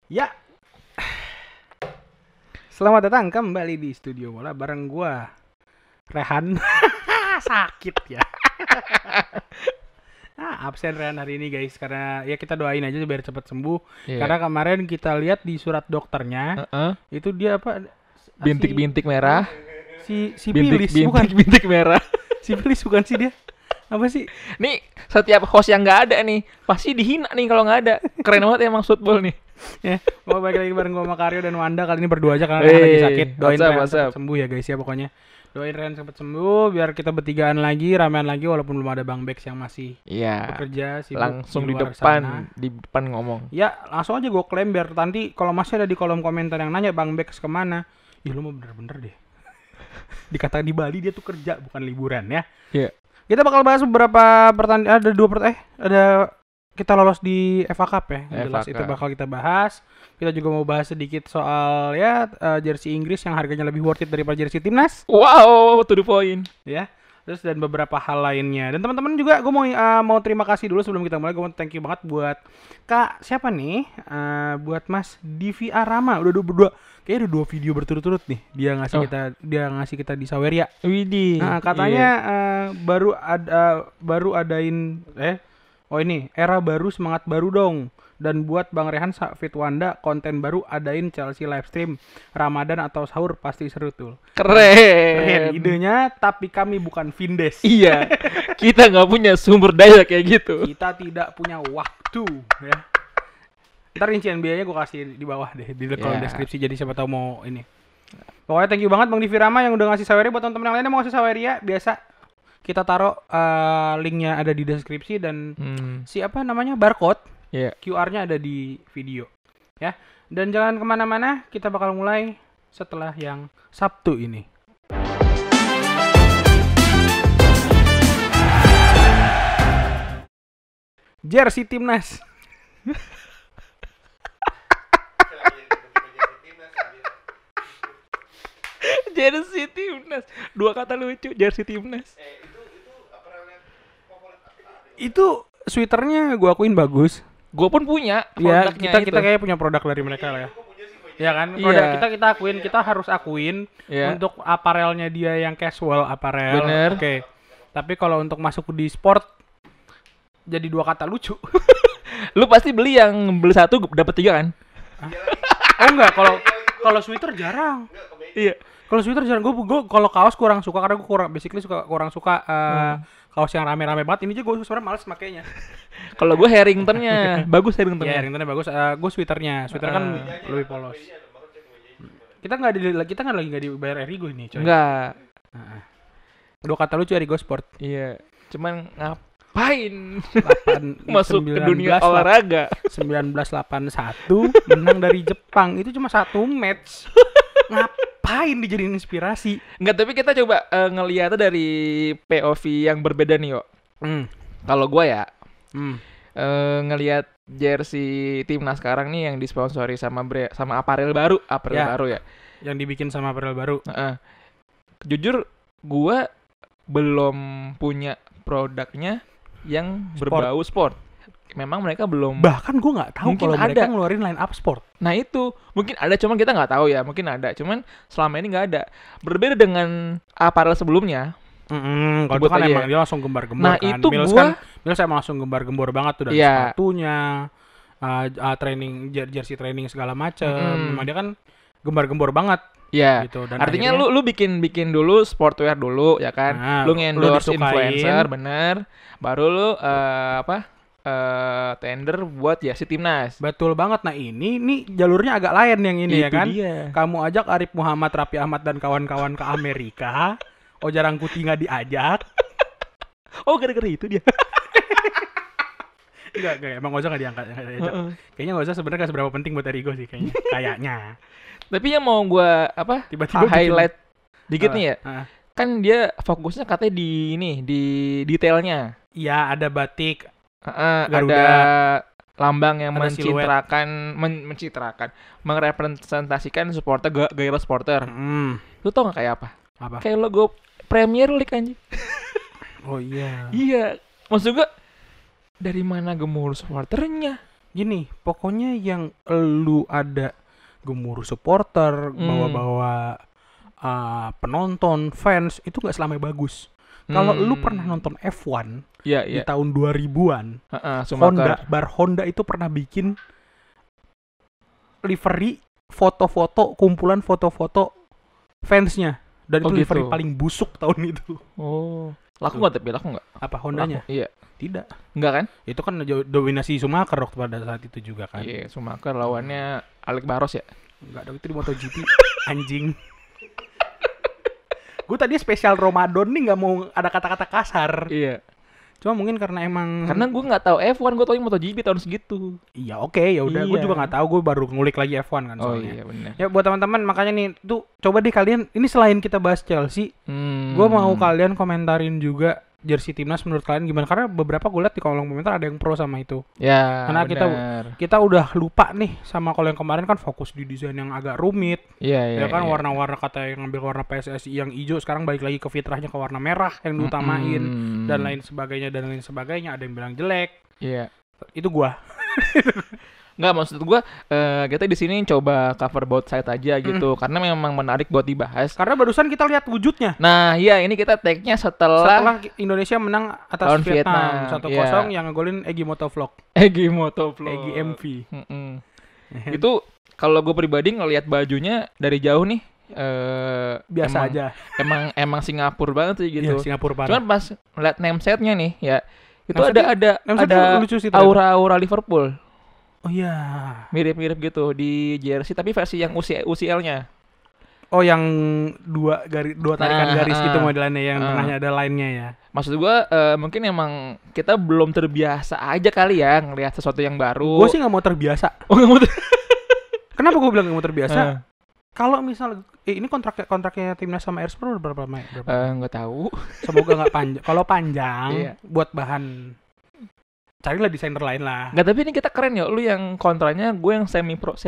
Ya, selamat datang kembali di Studio Bola bareng gua, Rehan. Sakit ya. Absen Rehan hari ini guys, karena ya kita doain aja biar cepat sembuh. Iya. Karena kemarin kita lihat di surat dokternya, Heeh. itu dia apa? Bintik-bintik merah. Si Pilis bukan? Bintik-bintik merah. Si Pilis bukan sih dia? Apa sih? Nih, setiap host yang nggak ada nih, pasti dihina nih kalau nggak ada. Keren banget emang football nih. Ya, gua balik lagi bareng gua sama Karyo dan Wanda kali ini berdua aja karena Rehan lagi sakit. Doain Rehan cepat sembuh ya guys ya pokoknya. Doain Rehan cepat sembuh biar kita bertigaan lagi, ramean lagi walaupun belum ada Bang Bex yang masih Iya. bekerja sibuk Langsung di luar depan, sana. di depan ngomong. Ya, langsung aja gue klaim biar nanti kalau masih ada di kolom komentar yang nanya Bang Bex kemana. Ih lu mau bener-bener deh. Dikatakan di Bali dia tuh kerja bukan liburan ya. Iya. Kita bakal bahas beberapa pertandingan, ada kita lolos di FA Cup ya. Yang jelas FA itu Cup. bakal kita bahas. Kita juga mau bahas sedikit soal ya jersey Inggris yang harganya lebih worth it daripada jersey timnas Wow, to the point. ya. Terus dan beberapa hal lainnya. Dan teman-teman juga gue mau terima kasih dulu sebelum kita mulai. Gue mau thank you banget buat Kak siapa nih? Buat Mas Divi Arama udah berdua kayaknya udah 2 video berturut-turut nih. Dia ngasih kita di Saweria. Widih. Nah, katanya baru adain ini era baru semangat baru dong. Dan buat Bang Rehan Fit Wanda konten baru adain Chelsea live stream Ramadan atau sahur pasti seru tuh. Keren Keren. idenya, tapi kami bukan Vindes. Iya. Kita nggak punya sumber daya kayak gitu. Kita tidak punya waktu ya. Ntar rincian biayanya gue kasih di bawah deh di kolom Ya. deskripsi jadi siapa tahu mau ini. Pokoknya thank you banget Bang Divi Rama yang udah ngasih Saweria. Buat teman-teman yang lainnya mau ngasih Saweria biasa kita taruh linknya ada di deskripsi dan siapa namanya barcode Iya. QR-nya ada di video ya. Dan jangan kemana-mana, kita bakal mulai setelah yang Sabtu ini. Jersey timnas. Jersey timnas. 2 kata lucu, jersey timnas. Itu sweaternya gue akuin bagus. Gue pun punya Ya, produknya kita itu. kayak punya produk dari mereka lah ya. Ya kan, produk Iya. kita akuin, kita harus akuin Iya. untuk aparelnya dia yang casual apparel. Bener. Oke. Tapi kalau untuk masuk di sport jadi 2 kata lucu. Lu pasti beli yang beli 1 dapat 3 kan? Oh enggak, kalau sweater jarang. Iya. Kalau sweater jarang, gue kalau kaos kurang suka karena gue kurang suka kaos yang rame-rame banget. Ini aja gue sebenarnya males makainya. Kalau gue Harringtonnya, bagus Iya, Harringtonnya. Harringtonnya bagus. Gue sweaternya kan lebih polos. Kita nggak lagi dibayar Erigo ini, coy. Enggak. 2 kata lucu Erigo Sport. Iya. Cuman ngapain 8, masuk ke dunia olahraga? 1981 menang dari Jepang. Itu cuma 1 match. Ngapain dijadiin inspirasi? Enggak, tapi kita coba ngeliatnya dari POV yang berbeda nih, yo. Kalau gue ya ngelihat jersey timnas sekarang nih yang disponsori sama apparel baru ya. Yang dibikin sama apparel baru. Jujur gue belum punya produknya yang berbau sport. Memang mereka belum. Bahkan gue nggak tahu Mungkin kalau mereka ada. ngeluarin line up sport. Nah itu mungkin ada, cuman kita nggak tahu ya. Mungkin ada, cuman selama ini nggak ada. Berbeda dengan apparel sebelumnya. Kalau Sebut itu kan aja emang ya. dia langsung gembar-gembor Nah, kan. itu Mills emang langsung gembar-gembor banget tuh dari Iya. sepatunya, training jersey training segala macem. Memang dia kan gembar-gembor banget. Ya, Gitu. Dan artinya akhirnya, lu bikin dulu sportwear dulu ya kan. Nah, Lu lu nge-endorse disukain. influencer, bener. Baru lu tender buat jersey timnas. betul banget. Nah ini jalurnya agak lain yang ini ya Itu kan. dia. Kamu ajak Arif Muhammad, Raffi Ahmad dan kawan-kawan ke Amerika. Oja Rangkuti nggak diajak. Oh, gara-gara itu dia. Enggak, emang Oja nggak diangkat. Kayaknya Oja sebenarnya nggak seberapa penting buat Erigo sih kayaknya. Tapi yang mau gua Tiba-tiba highlight dikit nih ya. Ah. Kan dia fokusnya katanya di detailnya. Iya, ada batik. Ada Garuda. lambang yang Ada siluet. merepresentasikan supporter gaya supporter. Lu tau gak kayak apa? Apa? Kayak logo Premier League anjing. Oh iya. Iya, maksud gua dari mana gemuruh supporternya? gini, pokoknya yang lu ada gemuruh supporter, bawa-bawa penonton, fans, itu nggak selamanya bagus. Kalau lu pernah nonton F1 di tahun 2000-an, Honda itu pernah bikin livery foto-foto, kumpulan foto-foto fansnya, dan itu livery paling busuk tahun itu. Laku nggak? Apa Hondanya? Iya. Tidak. Enggak kan? Itu kan dominasi Schumacher waktu pada saat itu juga kan. Iya, Schumacher lawannya Alex Barros ya? Enggak dong, itu di MotoGP. Anjing. Gue tadi spesial Ramadan nih nggak mau ada kata-kata kasar. Iya. Cuma mungkin karena gue nggak tahu F1, gue tahu MotoGP tahun segitu. Iya, oke, ya udah. Gue juga nggak tahu, gue baru ngulik lagi F1 kan soalnya. Oh iya benar. Ya buat teman-teman, makanya nih tuh coba deh kalian, ini selain kita bahas Chelsea, gue mau kalian komentarin juga jersey timnas menurut kalian gimana, karena beberapa gue liat di kolom komentar ada yang pro sama itu. Ya. Karena kita udah lupa nih sama kalau yang kemarin kan fokus di desain yang agak rumit. Iya. Ya kan warna-warna, kata yang ngambil warna PSSI yang hijau, sekarang balik lagi ke fitrahnya ke warna merah yang diutamain dan lain sebagainya. Ada yang bilang jelek. Iya. Itu gua. Nggak, maksud gue kita di sini coba cover both side aja gitu, karena memang menarik buat dibahas. Karena barusan kita lihat wujudnya. Nah iya, ini kita tag-nya setelah Indonesia menang atas Vietnam 1-0 yang ngegolin Egy Motovlog. Egy MV. Itu kalau gue pribadi ngelihat bajunya dari jauh nih, biasa aja. Emang Singapura banget sih gitu. Iya, Singapura banget. Cuman pas ngeliat name set-nya nih ya, itu ada aura Liverpool. Oh iya. Mirip-mirip gitu di jersey, tapi versi yang UCL-nya. Oh, yang dua tarikan garis gitu modelannya, yang tengahnya ada line-nya ya. Maksud gua mungkin emang kita belum terbiasa aja kali ya ngelihat sesuatu yang baru. Gue sih nggak mau terbiasa. Oh, nggak mau. Kenapa gue bilang nggak mau terbiasa? Kalau misal ini kontraknya timnas sama Erspro berapa lama? Nggak tahu. Semoga nggak panjang. Kalau panjang, buat bahan, carilah desainer lain lah. Nggak, tapi ini kita keren ya. Lu yang kontranya, gue yang semi pro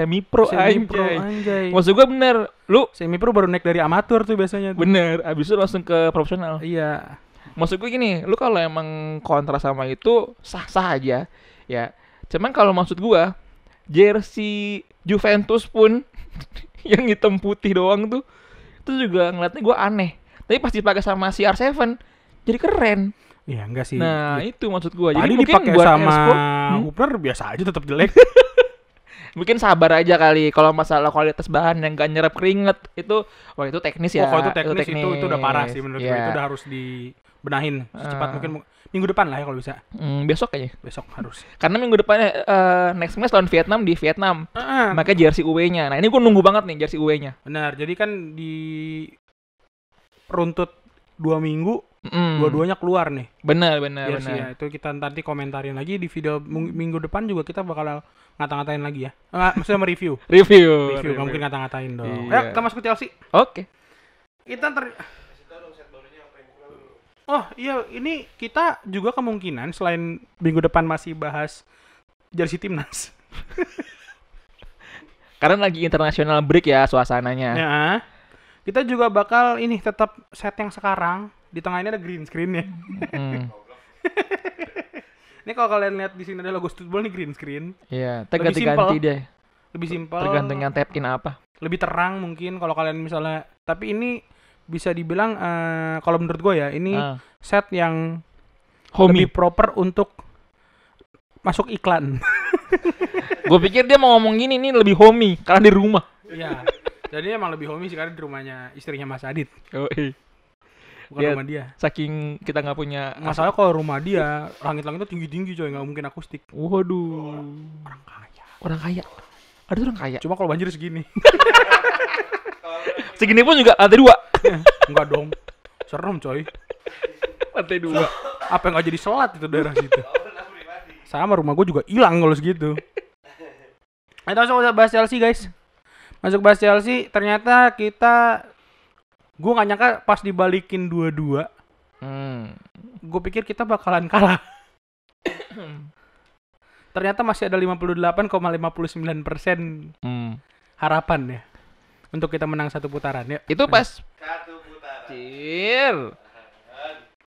anjay. Maksud gue bener, lu semi pro baru naik dari amatur tuh biasanya tuh. Bener, abis itu langsung ke profesional. Iya. Maksud gue gini, lu kalau emang kontra sama itu sah-sah aja ya. Cuman kalau maksud gue, jersey Juventus pun yang hitam putih doang tuh, itu juga ngeliatnya gue aneh. Tapi pas dipakai sama CR7 jadi keren. Iya, enggak sih. Nah, itu maksud gua. Jadi dipakai sama Hubner biasa aja tetap jelek. Mungkin sabar aja kali. Kalau masalah kualitas bahan yang gak nyerap keringet itu, itu teknis ya. Kalau itu teknis itu udah parah sih menurut gue. Itu udah harus dibenahin secepat mungkin. Minggu depan lah ya kalau bisa. Besok kayaknya. Besok harus. Karena minggu depannya next match lawan Vietnam di Vietnam. Maka jersey away-nya. Nah, ini gua nunggu banget nih jersey away-nya. Benar. Jadi kan di runtut 2 minggu dua-duanya keluar nih. Benar. Ya, itu kita nanti komentarin lagi di video minggu depan juga, kita bakal ngata-ngatain lagi ya. Maksudnya mereview. Review. Nggak mungkin ngata-ngatain dong. Iya. Ya, kita masuk ke Chelsea. Oke. Kita Oh iya, ini kita juga kemungkinan selain minggu depan masih bahas jersey timnas. Karena lagi international break ya suasananya. Ya. Kita juga bakal ini tetap set yang sekarang. Di tengah ini ada green screen ya. Ini kalau kalian lihat di sini ada logo Football nih, green screen. Iya, ganti-ganti deh. Lebih simpel. Tergantung yang tap in apa. Lebih terang mungkin kalau kalian misalnya. Tapi ini bisa dibilang kalau menurut gue ya, ini set yang lebih proper untuk masuk iklan. Gue pikir dia mau ngomong gini, ini lebih homey karena di rumah. Iya. Jadi emang lebih homey sih karena di rumahnya istrinya Mas Adit. Bukan ya, rumah dia. Saking kita nggak punya. Masalah kalau rumah dia langit-langitnya tinggi-tinggi coy, nggak mungkin akustik. Waduh. Orang kaya. Ada orang kaya. Cuma kalau banjir segini. Segini pun juga lantai 2. Enggak dong. Serem coy. Lantai 2. Apa yang nggak jadi selat itu daerah situ? Sama rumah gue juga hilang kalau segitu. Kita langsung bahas Chelsea guys. Masuk bahas Chelsea, ternyata gue gak nyangka pas dibalikin 2-2. Gue pikir kita bakalan kalah. Ternyata masih ada 58,59% harapan ya untuk kita menang satu putaran ya. Itu pas satu putaran.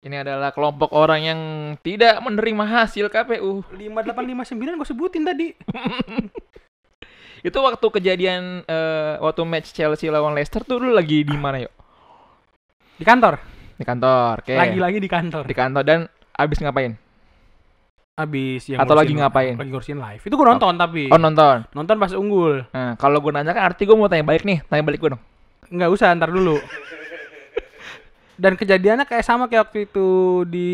Ini adalah kelompok orang yang tidak menerima hasil KPU. 5859 gue sebutin tadi. Itu waktu kejadian waktu match Chelsea lawan Leicester tuh lu lagi di mana, yuk? Di kantor. Di kantor. Oke. Lagi-lagi di kantor. Di kantor dan abis ngapain? Abis yang atau lagi ngapain? Lagi ngurusin live. Itu gue nonton tapi. Oh, nonton. Nonton pas unggul. Nah, kalau gue nanya kan arti gue mau tanya balik nih. Tanya balik gue dong. Nggak usah, ntar dulu. Dan kejadiannya kayak sama kayak waktu itu di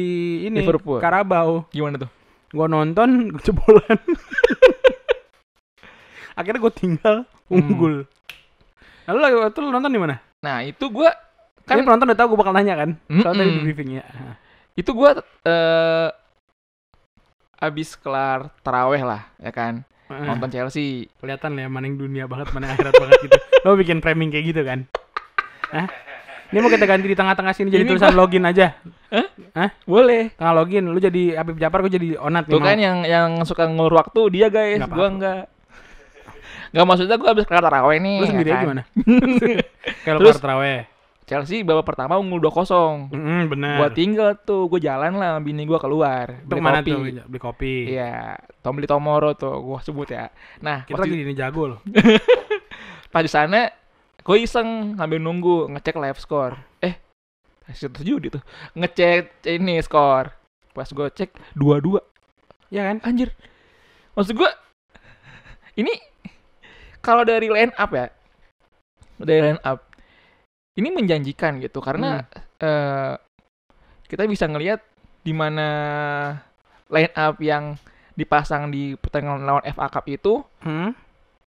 ini Liverpool. Karabau. Gimana tuh? Gue nonton jebolan. Akhirnya gue tinggal unggul. Lalu lu nonton di mana? Nah, itu gue kan penonton udah tahu gue bakal nanya kan. Soalnya tadi di briefingnya. Itu gue abis kelar taraweh lah, ya kan. Nonton Chelsea. Kelihatan lah ya mana yang dunia banget, mana akhirat banget gitu. Lo bikin framing kayak gitu kan? Hah? Ini mau kita ganti di tengah-tengah sini jadi tulisan login aja. Hah? Boleh. Tengah login, lu jadi Habib Jafar, gue jadi Onat nih. Tuh kan yang suka ngulur waktu dia guys, gue enggak. Enggak, maksudnya gue habis kelar taraweh nih. Lu sendiri ya kan? gimana? Kalau kelar taraweh. Chelsea babak pertama unggul 2-0. Bener. Gua tinggal tuh, gue jalan lah, bini gue keluar. Beli mana kopi. Tuh? Beli kopi. Iya, Beli Tomoro tuh, gue sebut ya. Nah, kita lagi di jago loh. Pas di sana, gue iseng sambil nunggu ngecek live score. Hasil terjudi tuh. Ngecek ini skor. Pas gue cek 2-2. Ya kan? Anjir. Maksud gue, ini kalau dari line up ya, ini menjanjikan gitu karena kita bisa ngelihat di mana line up yang dipasang di pertandingan lawan FA Cup itu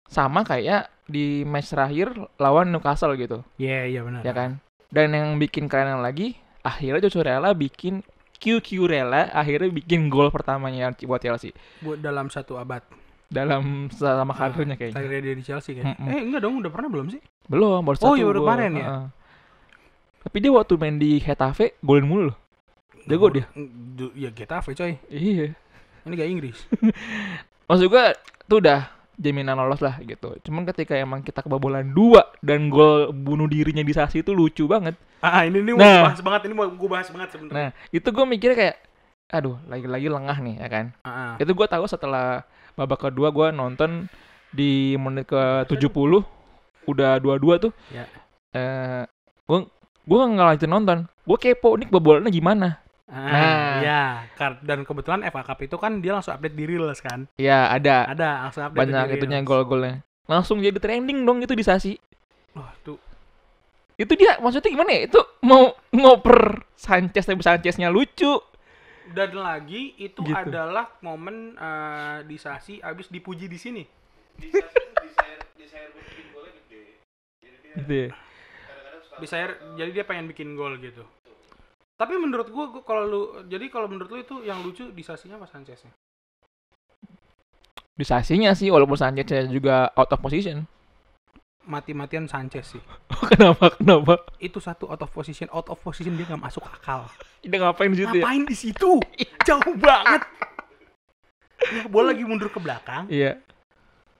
sama kayak di match terakhir lawan Newcastle gitu. Iya benar. Ya kan? Dan yang bikin keren lagi, akhirnya Cucurella bikin Cucurella akhirnya bikin gol pertamanya buat Chelsea. Buat dalam satu abad. Dalam selama karirnya kayaknya. Karirnya dia di Chelsea kan. Enggak dong, udah pernah belum sih? Belum, baru satu. Oh iya, baru kemarin ya. Tapi dia waktu main di Getafe golin mulu loh. Jago dia. Ya Getafe coy. Iya. Ini gak Inggris. Maksud gua tuh udah jaminan lolos lah gitu. Cuman ketika emang kita kebobolan 2 dan gol bunuh dirinya di Sasi itu lucu banget. Ini mau bahas banget, ini mau gue bahas banget sebenarnya. Nah, itu gue mikirnya kayak aduh, lagi-lagi lengah nih ya kan. Itu gue tahu setelah babak kedua gue nonton di menit ke 70 udah 2-2 tuh. Ya. Gue ngelanjutin nonton. Gue kepo nih kebobolannya gimana. Ya, dan kebetulan FA Cup itu kan dia langsung update di Reels kan. Iya, ada langsung update banyak itunya gol-golnya. Langsung jadi trending dong itu di Sasi. Wah, tuh. Itu dia maksudnya gimana ya? Itu mau ngoper Sanchez tapi Sancheznya lucu. Dan lagi itu gitu. Adalah momen di Sasi abis dipuji di sini. Di Sasi di share bikin golnya gede. Jadi dia jadi dia pengen bikin gol gitu. Tapi menurut gua kalau menurut lu itu yang lucu di Sasinya apa Sancheznya? Di Sasinya sih, walaupun Sancheznya juga out of position. Mati-matian Sanchez sih. Kenapa? Itu satu out of position dia nggak masuk akal. Dia ngapain di situ? Ngapain di situ? Jauh banget. Bola lagi mundur ke belakang. Iya.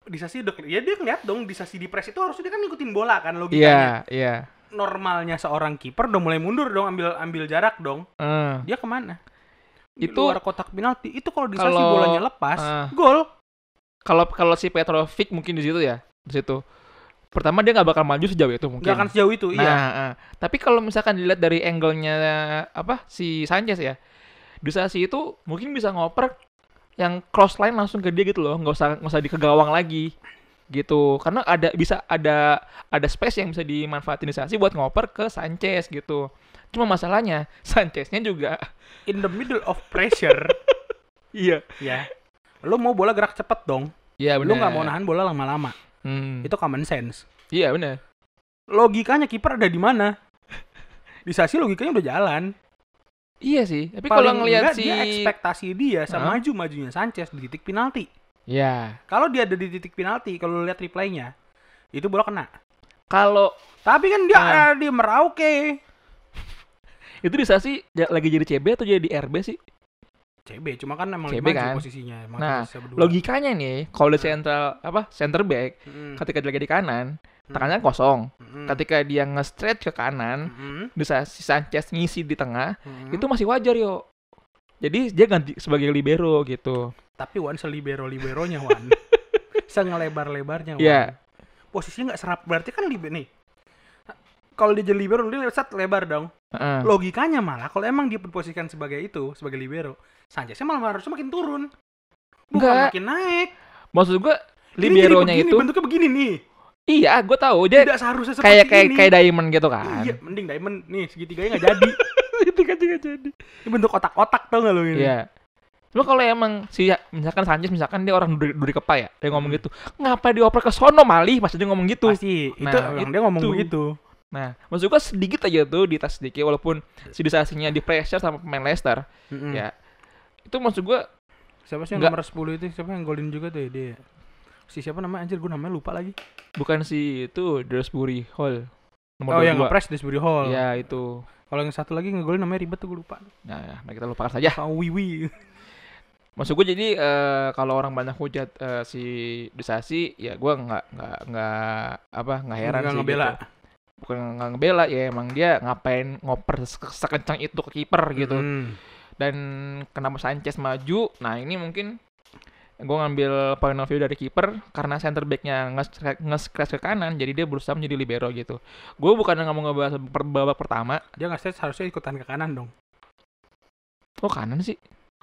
Di Sasi udah dia ngeliat dong di Sasi di press itu harusnya dia kan ngikutin bola kan logikanya. Iya. Normalnya seorang kiper udah mulai mundur dong, ambil jarak dong. Dia kemana? Di itu luar kotak penalti. Itu kalau di Sasi bolanya lepas, gol. Kalau si Petrovic mungkin di situ ya, di situ. Pertama dia nggak bakal maju sejauh itu mungkin. Nggak akan sejauh itu, iya. Tapi kalau misalkan dilihat dari angle-nya si Sanchez ya, di Sasi itu mungkin bisa ngoper yang cross line langsung ke dia gitu loh, nggak usah di ke gawang lagi gitu. Karena bisa ada space yang bisa dimanfaatin di Sasi buat ngoper ke Sanchez gitu. Cuma masalahnya Sancheznya juga in the middle of pressure. Iya. Ya. Lu mau bola gerak cepet dong. Iya benar. Lu nggak mau nahan bola lama-lama. Itu common sense. Iya benar. Logikanya kiper ada di mana? Di Sasi logikanya udah jalan. Iya sih. Tapi kalau ngelihat dia ekspektasi dia sama maju-majunya Sanchez di titik penalti. Iya. Kalau dia ada di titik penalti, kalau lihat replaynya, itu bola kena. Tapi kan dia merauke. Itu di Sasi lagi jadi CB atau jadi RB sih? CB, cuma kan emang CB maju kan? posisinya. Emang Nah, bisa berdua. logikanya nih, kalau di center back, ketika dia lagi di kanan, tekanannya kosong. Ketika dia nge-stretch ke kanan, bisa si Sanchez ngisi di tengah, itu masih wajar yo. Jadi dia ganti sebagai libero gitu. Tapi Wan libero-liberonya Wan. Sengelebar-lebarnya Wan. Iya. Posisinya nggak serap, berarti kan nih. Kalau dia jadi libero, dia lebar dong. Logikanya malah kalau emang dia diposisikan sebagai libero, Sancheznya malah harusnya makin turun. Bukan Enggak. makin naik. Maksud gua liberonya itu bentuknya begini nih. iya, gua tahu dia Tidak seharusnya seperti ini. kayak diamond gitu kan. Iya, mending diamond nih segitiganya nggak jadi. Segitiga juga jadi. Ini bentuk kotak-kotak tau nggak lo ini? Iya. Cuma kalau emang misalkan Sanchez dia orang duri kepa ya, dia ngomong gitu. Ngapa dioper ke sono malih? Pas dia ngomong gitu. Pasti. Itu yang dia ngomong begitu. Nah, maksud gua sedikit aja tuh di tas sedikit walaupun sidisasinya di pressure sama pemain Leicester. Ya. Itu maksud gua siapa sih yang nomor 10 itu? Siapa yang golin juga tuh ya, dia? Si siapa namanya anjir, gua namanya lupa lagi. Bukan si itu Dewsbury Hall. Nomor 22. Yang nge-press Dewsbury Hall. Ya, itu. Kalau yang satu lagi ngegolin namanya ribet tuh gua lupa. Nah, mari kita lupakan saja. Wiwi. Maksud gue jadi kalau orang banyak hujat si Disasi, ya gue nggak heran sih. Ngebela. Gitu. Bukan nggak ngebela ya, emang dia ngapain ngoper sekencang itu ke kiper gitu. Dan kenapa Sanchez maju? Nah ini mungkin gue ngambil point of view dari kiper karena center back-nya nge-scratch ke kanan, jadi dia berusaha menjadi libero gitu. Gue bukan nggak mau ngebahas babak pertama. Dia nge-scratch harusnya ikutan ke kanan dong. Oh kanan sih?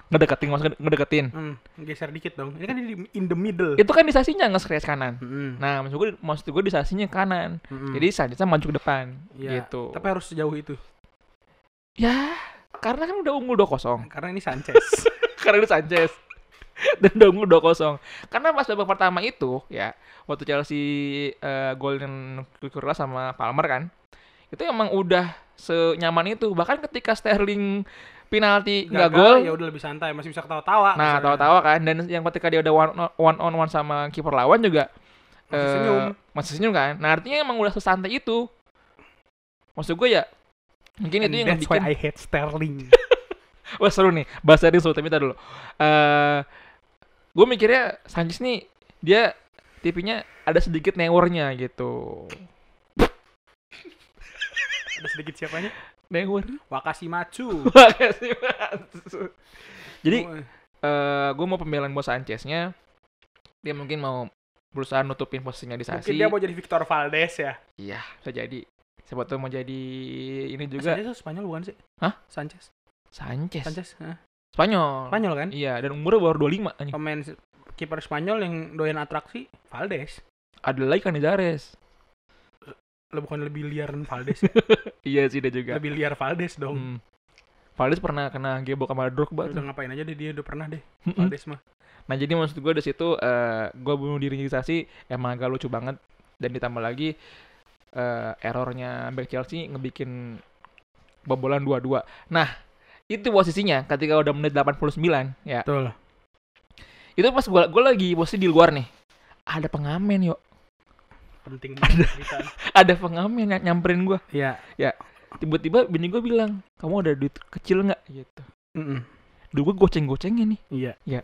Ngedeketin. Geser dikit dong. Ini kan in the middle. Itu kan Disasinya nge-scratch kanan. Nah, maksud gue Disasinya kanan. Jadi Sancheznya maju ke depan gitu. Tapi harus sejauh itu. Ya, karena kan udah unggul 2-0. Karena ini Sanchez. Karena ini Sanchez. Dan udah unggul 2-0. Karena pas babak pertama itu ya, waktu Chelsea golin Cucurella sama Palmer kan. Itu emang udah senyaman itu. Bahkan ketika Sterling penalti nggak gol, ya udah lebih santai, masih bisa ketawa-tawa. Nah, tawa-tawa kan, dan yang ketika dia udah one on one sama kiper lawan juga masih senyum kan. Nah, artinya emang udah sesantai itu. Maksud gue ya, mungkin itu yang bikin. That's why I hate Sterling. Wah seru nih, bahasa ini seru, tapi ntar dulu. Gue mikirnya Sanchez nih, dia tipenya ada sedikit newernya gitu. Ada sedikit siapanya? Newer. Wakashimachu. Jadi gue mau pembelaan buat Sancheznya, dia mungkin mau berusaha nutupin posisinya di Sasi. Mungkin dia mau jadi Victor Valdes ya? Iya, bisa jadi. Siapa tuh mau jadi ini juga. Sanchez Spanyol bukan sih? Hah? Sanchez. Spanyol. Spanyol kan? Iya, dan umurnya baru 25 anjing. Pemain kiper Spanyol yang doyan atraksi Valdes. Ada lagi Canizares. Bukan lebih liar Valdes. Iya sih, dia juga. Lebih liar Valdes dong. Valdes pernah kena gebok sama Drogba. Udah ngapain aja deh, dia udah pernah deh. Valdes mah. Nah, jadi maksud gue di situ gue bunuh diri Sasi emang agak lucu banget, dan ditambah lagi errornya back Chelsea ngebikin bobolan 2-2. Nah, itu posisinya ketika udah menit 89 ya. Betul. Itu pas gue lagi posisi di luar nih. Ada pengamen yuk. Penting banget. Ada pengamen yang nyamperin gue. Iya. Ya. Tiba-tiba bini gue bilang, kamu ada duit kecil nggak gitu. Duh, gue goceng-gocengnya nih. Iya. Ya.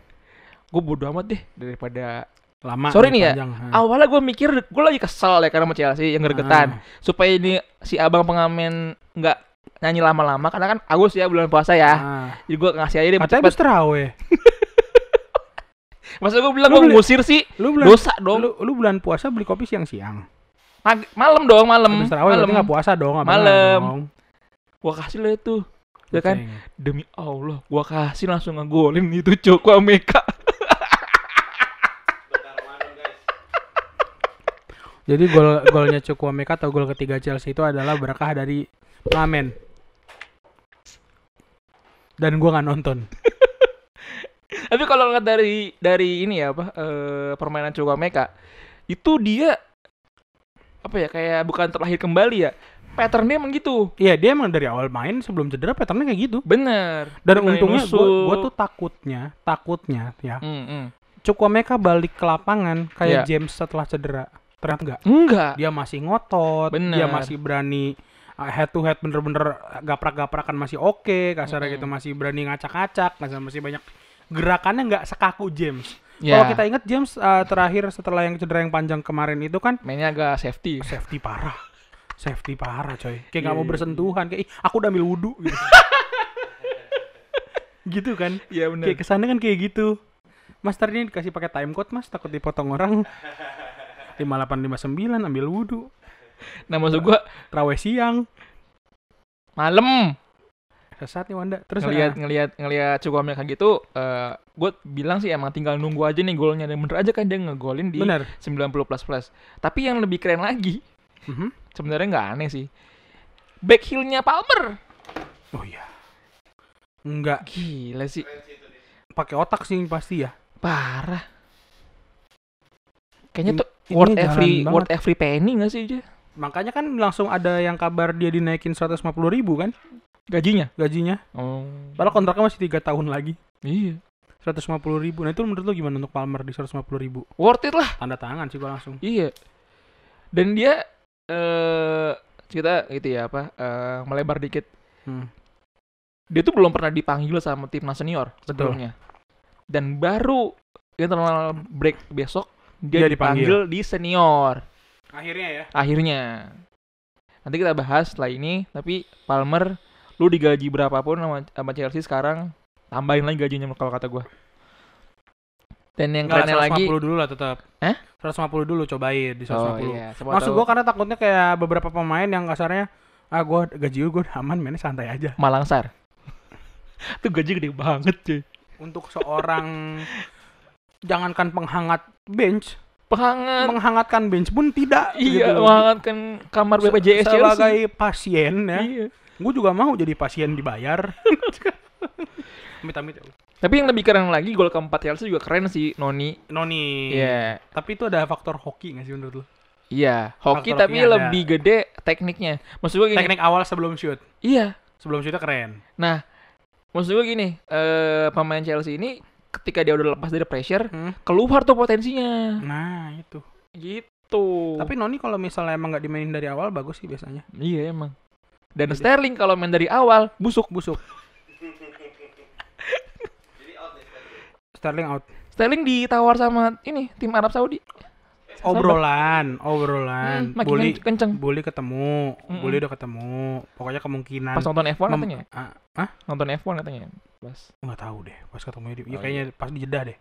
Gue bodo amat deh daripada lama. Sorry nih ya. Awalnya gue mikir gue lagi kesel ya karena sama Chelsea yang gregetan. Supaya ini si abang pengamen nggak nyanyi lama-lama karena kan Agus ya bulan puasa ya. Jadi gue ngasih aja deh. Katanya habis terawih. Masa gue bilang gue ngusir sih? Dosa dong. Lu bulan puasa beli kopi siang-siang. Malam dong, malam. Habis terawih berarti nggak puasa dong. Malam. Gua kasih lah itu. Ya kan? Demi Allah, gua kasih langsung ngegolin itu Chukwuemeka. Jadi golnya Chukwuemeka atau gol ketiga Chelsea itu adalah berkah dari pengamen. Dan gua nggak nonton. Tapi kalau ngeliat dari ini ya permainan Chukwuemeka, itu dia apa ya, kayak bukan terlahir kembali ya. Patternnya emang gitu. Iya, dia emang dari awal main sebelum cedera patternnya kayak gitu. Bener. Dan untungnya gua tuh takutnya ya. Chukwuemeka balik ke lapangan kayak James setelah cedera. Ternyata enggak. Dia masih ngotot, dia masih berani head to head bener-bener gaprak-gaprakan masih oke, kasarnya gitu masih berani ngacak-ngacak, masih banyak gerakannya nggak sekaku James. Kalau kita ingat James terakhir setelah yang cedera yang panjang kemarin itu kan mainnya agak safety parah. Safety parah coy. Kayak nggak mau bersentuhan, kayak aku udah ambil wudhu gitu. Gitu kan? Iya benar. Kayak kesannya kan kayak gitu. Mas tadi dikasih pakai time code mas, takut dipotong orang. 5859 ambil wudhu. Nah maksud gua Traweh siang. malam Sesat nih Wanda. Terus ngelihat Chukwuemeka kayak gitu, gue bilang sih emang tinggal nunggu aja nih golnya, dan bener aja kan dia ngegolin di 90 plus. Tapi yang lebih keren lagi, sebenarnya nggak aneh sih, back heel-nya Palmer. Oh iya. Enggak Gila sih. pakai otak sih pasti ya. Parah. Kayaknya tuh ini worth every penny nggak sih dia? Makanya kan langsung ada yang kabar dia dinaikin 150.000 kan Gajinya. Oh. Padahal kontraknya masih 3 tahun lagi. Iya. 150.000. Nah itu menurut lo gimana untuk Palmer di 150.000? Worth it lah. Tanda tangan sih gua langsung. Iya. Dan dia kita gitu ya melebar dikit. Dia tuh belum pernah dipanggil sama timnas senior sebelumnya. Dan baru internal break besok dia dipanggil di senior. Akhirnya. Nanti kita bahas setelah ini, tapi Palmer lu digaji berapapun sama Chelsea sekarang, tambahin lagi gajinya kalau kata gua. Dan yang kerennya lagi 150 dulu lah tetap. 150 dulu cobain di 150. Oh, iya. Maksud gua karena takutnya kayak beberapa pemain yang kasarnya gua gaji gua aman, mainnya santai aja. Malangsar. Tuh gaji gede banget cuy. Untuk seorang jangankan penghangat bench, menghangatkan bench pun tidak. Iya, gitu menghangatkan kamar BPJS Chelsea. Sebagai pasien ya. Iya. Gue juga mau jadi pasien dibayar. Amit-amit. Tapi yang lebih keren lagi, gol keempat Chelsea juga keren sih, Noni. Iya. Tapi itu ada faktor hoki nggak sih menurut lo? Iya, hoki Faktor tapi hokinya lebih gede tekniknya. Maksud gue gini. Teknik awal sebelum shoot. Iya. Sebelum shootnya keren. Nah, maksud gue gini, pemain Chelsea ini ketika dia udah lepas dari pressure, keluar tuh potensinya. Nah, itu. Gitu. Tapi Noni kalau misalnya emang nggak dimainin dari awal bagus sih biasanya. Iya emang. Dan jadi, Sterling kalau main dari awal busuk. Jadi out nih Sterling out. Sterling ditawar sama ini tim Arab Saudi. Obrolan. Makin kenceng. Boleh ketemu. Boleh udah ketemu. Pokoknya kemungkinan. Pas nonton F1 katanya. Nonton F1 katanya. Pas. Nggak tahu deh. Pas ketemunya dia. Kayaknya pas di Jeddah deh.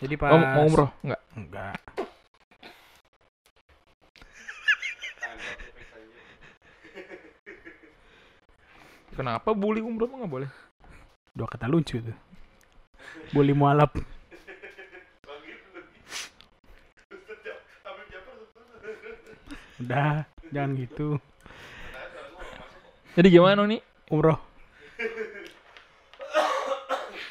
Jadi pas. Mau umroh? Enggak. Kenapa bully umroh nggak boleh? 2 kata lucu tuh. Bully mualaf. Udah, jangan gitu. Jadi gimana nih? Umroh.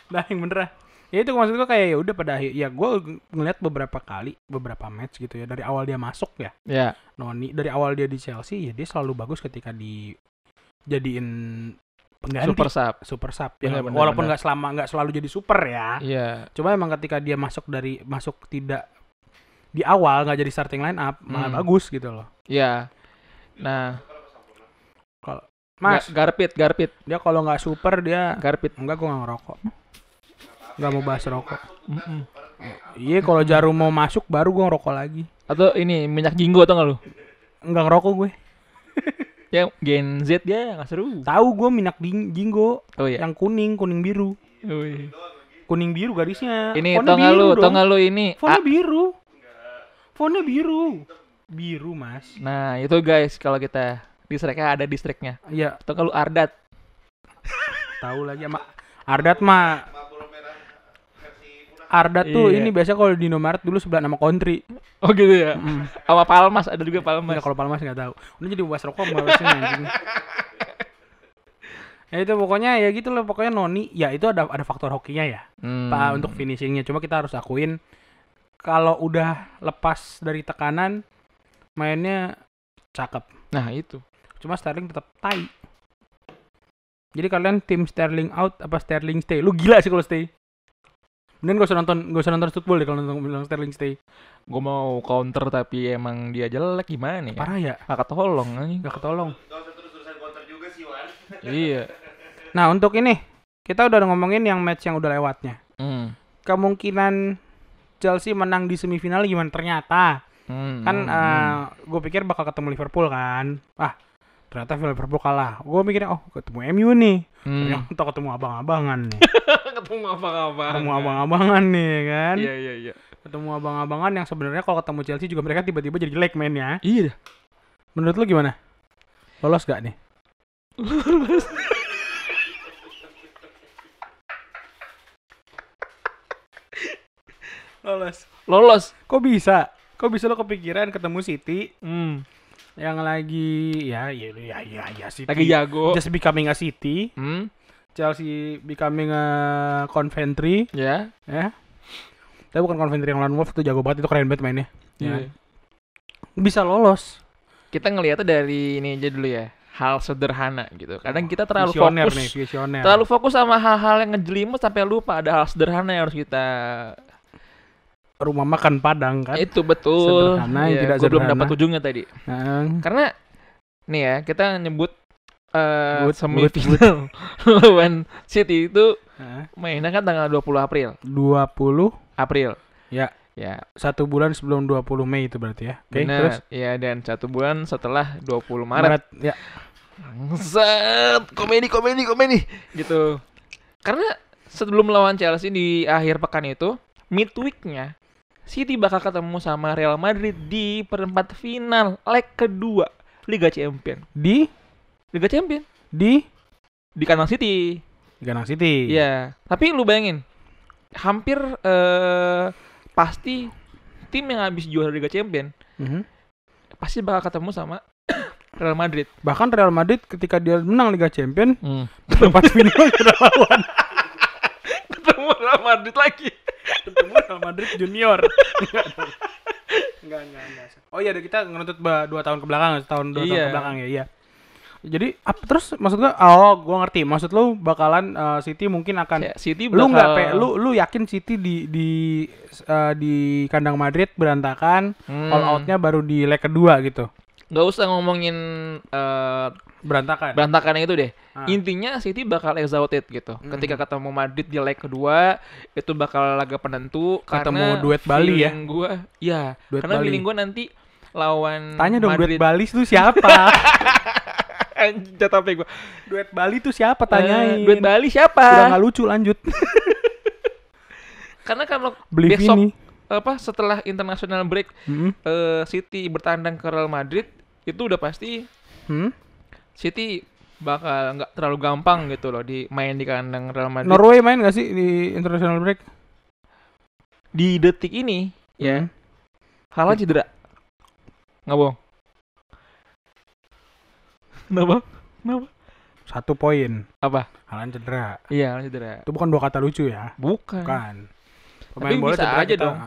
Nah, yang bener. Ya itu maksud gue kayak ya udah pada akhir. Ya gue ngeliat beberapa match gitu ya dari awal dia masuk ya. Ya. Noni dari awal dia di Chelsea ya dia selalu bagus ketika dijadiin pengganti. Super sub. Ya, walaupun nggak selalu jadi super ya. Iya. Cuma emang ketika dia masuk tidak di awal nggak jadi starting line up malah bagus gitu loh. Iya. Nah, kalau Mas Garpit. Dia kalau nggak super dia Garpit. Enggak, gua nggak ngerokok. Nggak mau bahas rokok. Iya, kalau Jarum mau masuk baru gua ngerokok lagi. Atau ini minyak jinggo atau nggak lu? Nggak ngerokok gue. Ya Gen Z dia nggak seru. Tahu gue minyak jinggo. Oh iya. Yang kuning biru. Oh, iya. Kuning biru garisnya. Ini tau nggak lu ini? Fontnya biru. Fontnya biru mas. Nah itu guys, kalau kita distriknya ada distriknya. Iya. Atau kalau Ardat. Tahu lagi sama Ardat mah. Ardat tuh ini biasa kalau di Indomaret dulu sebelah nama country. Oh gitu ya. Sama Palmas ada juga Palmas. Ya, kalau Palmas nggak tahu. Udah jadi bahas rokok bahasnya anjing. Ya itu pokoknya ya gitu loh, pokoknya Noni ya itu ada faktor hokinya ya. Pak untuk finishingnya. Cuma kita harus akuin kalau udah lepas dari tekanan mainnya cakep. Nah itu. Cuma Sterling tetap tai. Jadi kalian tim Sterling out apa Sterling stay? Lu gila sih kalau stay. Mending gak usah nonton football deh kalau nonton Sterling stay. Gue mau counter tapi emang dia jelek gimana ya? Parah ya? Gak ketolong anjing. Gak ketolong. Iya. Nah, untuk ini kita udah ngomongin yang match yang udah lewatnya. Kemungkinan Chelsea menang di semifinal gimana ternyata? Gue pikir bakal ketemu Liverpool kan. Ternyata Liverpool kalah. Gue mikirnya ketemu MU nih. Ternyata ketemu abang-abangan nih. Ketemu abang-abangan. Ketemu abang-abangan nih kan. Iya. Ketemu abang-abangan yang sebenarnya kalau ketemu Chelsea juga mereka tiba-tiba jadi jelek mainnya. Iya. Menurut lu gimana? Lolos gak nih? Lolos. Kok bisa lo kepikiran ketemu City yang lagi ya City lagi jago, just becoming a City, Chelsea becoming a Coventry, ya. Tapi bukan Coventry yang lawan Wolves, itu jago banget, itu keren banget mainnya. Yeah. Bisa lolos. Kita ngelihatnya dari ini aja dulu ya, hal sederhana gitu. Kadang kita terlalu visioner. Terlalu fokus sama hal-hal yang ngejelimet sampai lupa ada hal sederhana yang harus kita. Rumah makan Padang kan? Itu betul. Sederhana yang tidak sederhana. Gue belum dapat ujungnya tadi. Karena nih ya, kita nyebut semifinal lawan City itu mainnya kan tanggal 20 April. 20 April. Ya. 1 bulan sebelum 20 Mei itu berarti ya. Oke, terus? Ya, dan 1 bulan setelah 20 Maret. Ya. Komedi gitu. Karena sebelum lawan Chelsea di akhir pekan itu, midweek-nya City bakal ketemu sama Real Madrid di perempat final leg kedua Liga Champions. Di Liga Champions di kandang City. Di kandang City. Iya, tapi lu bayangin, hampir pasti tim yang habis juara Liga Champions pasti bakal ketemu sama Real Madrid. Bahkan Real Madrid ketika dia menang Liga Champions, perempat final lawan ketemu Real Madrid lagi. Ketemu Real Madrid Junior. Enggak. Oh iya, kita ngenuntut 2 tahun ke belakang, tahun ke belakang ya. Iya. Jadi terus maksud gua gua ngerti. Maksud lu bakalan City mungkin akan City bakal... lu yakin City di kandang Madrid berantakan, all out-nya baru di leg kedua gitu. Gak usah ngomongin berantakan itu deh. Intinya City bakal exhausted gitu. Ketika ketemu Madrid di leg kedua, itu bakal laga penentu. Ketemu duet Bali ya. Karena feeling gue nanti lawan Tanya dong, Madrid. duet Bali itu siapa? Jatuh apa gue? Duet Bali itu siapa, tanyain. Duet Bali siapa? Udah gak lucu, lanjut. Karena kalau Beli besok ini. Setelah international break City bertandang ke Real Madrid, itu udah pasti City bakal nggak terlalu gampang gitu loh main di kandang Real Madrid. Norway main nggak sih di international break? Di detik ini ya, Haaland cedera. Nggak bohong. Kenapa? 1 poin. Apa? Haaland cedera. Iya, Haaland cedera. Itu bukan 2 kata lucu ya? Bukan. Pemain bola bisa aja kita, dong.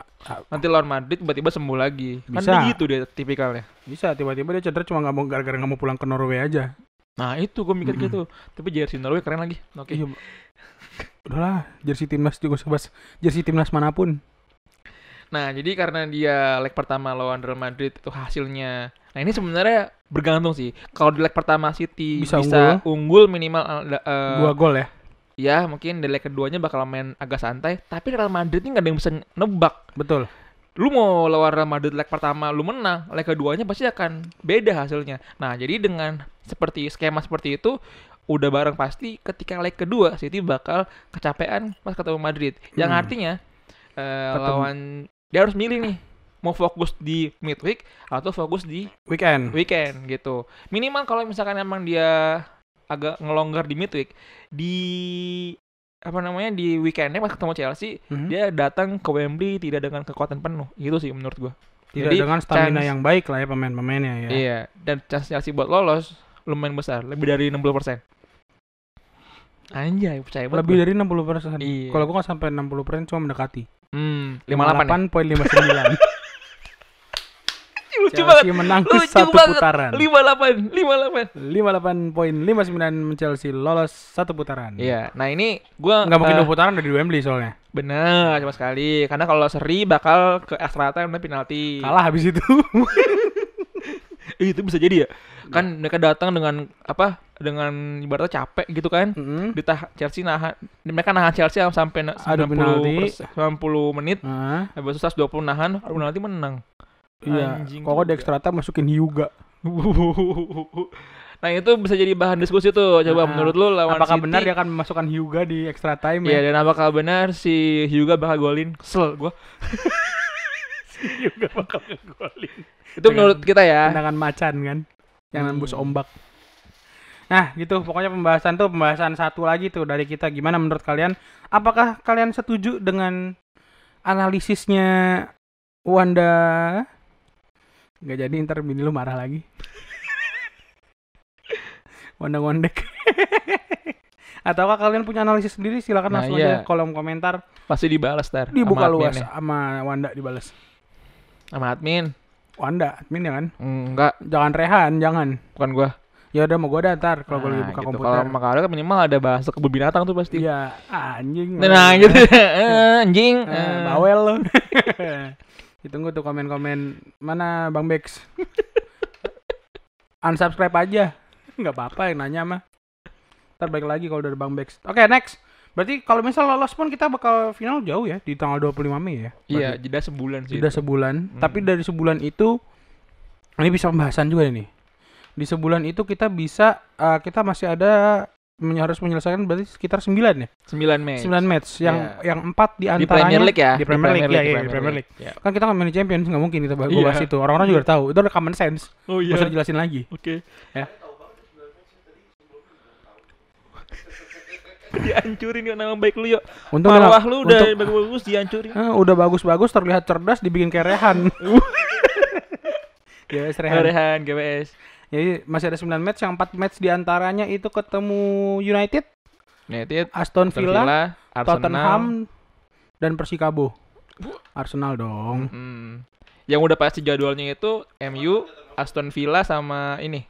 Nanti lawan Madrid tiba-tiba sembuh lagi. Bisa. Kan gitu dia tipikalnya. Bisa, tiba-tiba dia cedera cuma gara-gara nggak mau pulang ke Norway aja. Nah itu gue mikir gitu. Tapi jersey Norway keren lagi. Oke. Iya. Udahlah, jersey timnas juga sebas. Jersey timnas manapun. Nah jadi karena dia leg pertama lawan Real Madrid itu hasilnya. Nah ini sebenarnya bergantung sih. Kalau di leg pertama City bisa unggul minimal 2 gol ya. Ya mungkin di leg keduanya bakal main agak santai. Tapi Real Madrid ini gak ada yang bisa nebak. Betul. Lu mau lawan Real Madrid leg pertama lu menang, leg keduanya pasti akan beda hasilnya. Nah jadi dengan skema seperti itu, udah bareng pasti ketika leg kedua City bakal kecapean pas ketemu Madrid. Yang artinya lawan dia harus milih nih, mau fokus di midweek atau fokus di weekend gitu. Minimal kalau misalkan emang dia agak ngelonggar di midweek, di weekendnya pas ketemu Chelsea, dia datang ke Wembley tidak dengan kekuatan penuh. Itu sih menurut gua. Tidak dengan stamina yang baik lah ya pemain-pemainnya ya. Iya, dan chance Chelsea buat lolos lumayan besar, lebih dari 60%. Anjay, percaya banget. Lebih dari 60%. Iya. Kalau gua nggak sampai 60%, cuma mendekati. 58.9. Lucu banget. Chelsea menang satu putaran. 58. Chelsea lolos 1 putaran. Iya. Nah ini gua nggak mungkin 2 putaran dari Wembley soalnya. Benar, cuma sekali. Karena kalau seri bakal ke extra time dan penalti. Kalah habis itu. Itu bisa jadi ya. Kan mereka datang dengan dengan ibaratnya capek gitu kan. Mm-mm. Chelsea mereka nahan Chelsea sampai Ada penalti. 90 menit. Heeh. Habis itu 120 nahan, penalti menang. Iya. Anjing Kok di juga. extra time masukin Hyuga. Nah itu bisa jadi bahan diskusi tuh. Coba menurut lu lawan apakah City, benar dia akan memasukkan Hyuga di extra time iya, ya? dan apakah benar si Hyuga bakal golin? Kesel gua. Hyuga bakal ngegolin. Itu menurut kita ya. Tendangan macan kan yang nembus ombak. Nah, gitu pokoknya pembahasan satu lagi tuh dari kita. Gimana menurut kalian? Apakah kalian setuju dengan analisisnya Wanda? Nggak jadi, ntar bini lu marah lagi. Wanda ngondek. Ataukah kalian punya analisis sendiri? Silakan Nah, langsung iya. aja kolom komentar. Pasti dibalas ntar. Dibuka sama luas adminnya. sama Wanda dibales. Sama admin. Wanda, admin ya kan? Enggak, Jangan Rehan, jangan. bukan gua. Ya udah mau gua ntar kalau gue lagi buka gitu. komputer. Kalau makanya kan minimal ada bahasa kebun binatang tuh pasti. Iya, anjing. Nah gitu. Anjing. Bawel lo. Ditunggu tuh komen-komen. Mana Bang Bex? Unsubscribe aja. Nggak apa-apa yang nanya mah. Ntar balik lagi kalau dari Bang Bex. Oke, next. Berarti kalau misal lolos pun kita bakal final jauh ya di tanggal 25 Mei ya. Iya, jeda sebulan sih. Sudah sebulan. Tapi dari sebulan itu ini bisa pembahasan juga nih. Di sebulan itu kita bisa kita masih ada harus menyelesaikan berarti sekitar 9 ya. 9 Mei. 9 match yang 4 di Di antaranya Premier League ya. Di Premier League ya, di di Premier League. Ya. Kan kita kan main Champions nggak mungkin kita bahas Iya. itu. Orang-orang juga tahu. Itu udah common sense. Oh Nggak usah dijelasin lagi. Oke. Ya. Dihancurin yuk nama baik lu yuk. Untung Marwah lu udah untuk- bagus-bagus dihancurin. udah bagus-bagus terlihat cerdas dibikin kayak Rehan. Ya, Rehan. Rehan GWS. Jadi masih ada 9 match, yang 4 match diantaranya itu ketemu United, Aston Villa, Arsenal, Tottenham, dan Persikabo. Arsenal dong. Yang udah pasti jadwalnya itu MU, Aston Villa sama ini.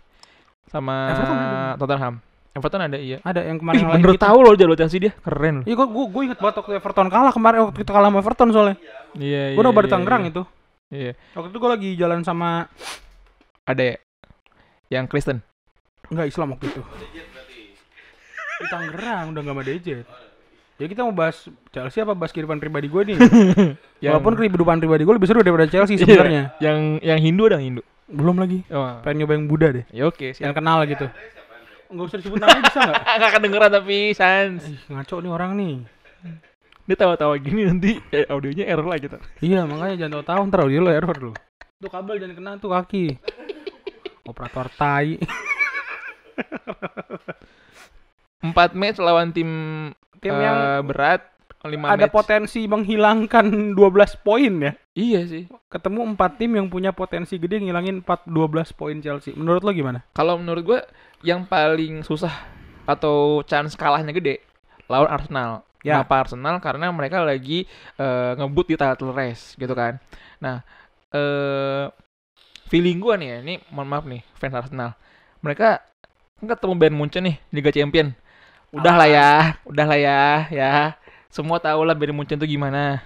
Sama Everton ada. Tottenham. Everton ada iya. Ada yang kemarin Ih, ngalahin bener kita. tahu loh jadwal Chelsea dia. Keren loh. Iya, gue inget banget waktu Everton kalah kemarin, waktu kita kalah sama Everton soalnya. Iya, Gue udah di Tangerang itu. Iya. Waktu itu gue lagi jalan sama Ada ya? Yang Kristen. enggak Islam waktu itu. Di Tangerang udah nggak sama Dejet. Ya kita mau bahas Chelsea apa bahas kehidupan pribadi gue nih? Walaupun kehidupan pribadi gue lebih seru daripada Chelsea sebenarnya. Yang Hindu ada yang Hindu. Belum lagi. Oh. Pengen nyoba yang Buddha deh. Ya oke, Yang kenal gitu. Enggak usah disebut namanya bisa enggak? Enggak kedengeran tapi Sans. Ngaco nih orang nih. Dia tawa-tawa gini nanti audionya error lagi tuh. Iya, makanya jangan tahu ntar audio lo error lu. Tuh kabel jangan kena tuh kaki. Operator tai. 4 match lawan tim Yang berat, 5 ada match. potensi menghilangkan 12 poin ya. Iya sih. Ketemu 4 tim yang punya potensi gede ngilangin 12 poin Chelsea. Menurut lo gimana? Kalau menurut gue yang paling susah atau chance kalahnya gede lawan Arsenal. Ya. Kenapa Arsenal? Karena mereka lagi ngebut di title race gitu kan. Nah, feeling gue nih ya, ini mohon maaf nih fans Arsenal. Mereka kan ketemu Bayern Munchen nih Liga Champion. Udahlah ya. Semua tahu lah Bayern Munchen tuh gimana.